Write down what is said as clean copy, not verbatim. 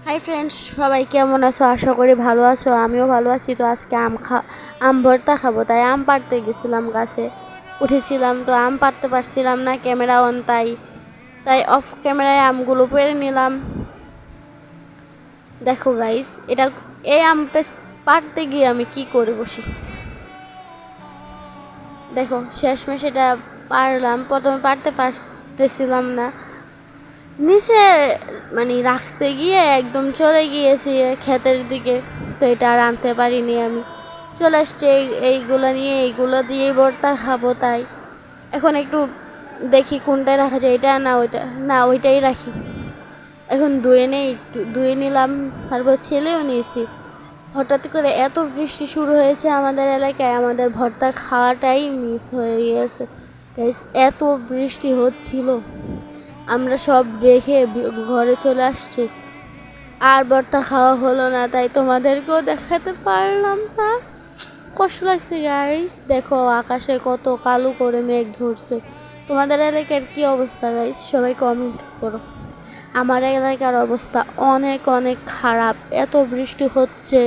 Hi friends, সবাই কেমন আছো? আশা করি ভালো আছো। আমিও ভালো আছি। তো আজকে আম ভর্তা খাবো, তাই আম পাড়তে গেছিলাম। গাছে উঠেছিলাম, তো আম পাড়তে পারছিলাম না, ক্যামেরা অন, তাই তাই অফ ক্যামেরায় আমগুলো পেড়ে নিলাম। দেখো গাইস, এই আমটা পাড়তে গিয়ে আমি কি করে বসি। দেখো শেষমেশ এটা পারলাম। প্রথমে পারতে পারতেছিলাম না, নিচে মানে রাখতে গিয়ে একদম চলে গিয়েছি ক্ষেতের দিকে। তো এটা আর আনতে পারিনি, আমি চলে আসছি এইগুলো দিয়েই ভর্তা খাবো। তাই এখন একটু দেখি কোনটায় রাখা যায়, এটা না ওইটা, না ওইটাই রাখি। এখন একটু ধুয়ে নিলাম, তারপর ছেলেও নিয়েছি। হঠাৎ করে এত বৃষ্টি শুরু হয়েছে আমাদের এলাকায়, আমাদের ভর্তা খাওয়াটাই মিস হয়ে গিয়েছে গাইস। এত বৃষ্টি হচ্ছিল, আমরা সব রেখে ঘরে চলে আসছি। আর ভর্তা খাওয়া হলো না, তাই তোমাদেরকেও দেখাতে পারলাম না। কষ্ট লাগছে গাইস। দেখো আকাশে কত কালো করে মেঘ ধরছে। তোমাদের এলাকার কি অবস্থা গাইস? সবাই কমেন্ট করো। আমার এলাকার অবস্থা অনেক অনেক খারাপ, এত বৃষ্টি হচ্ছে।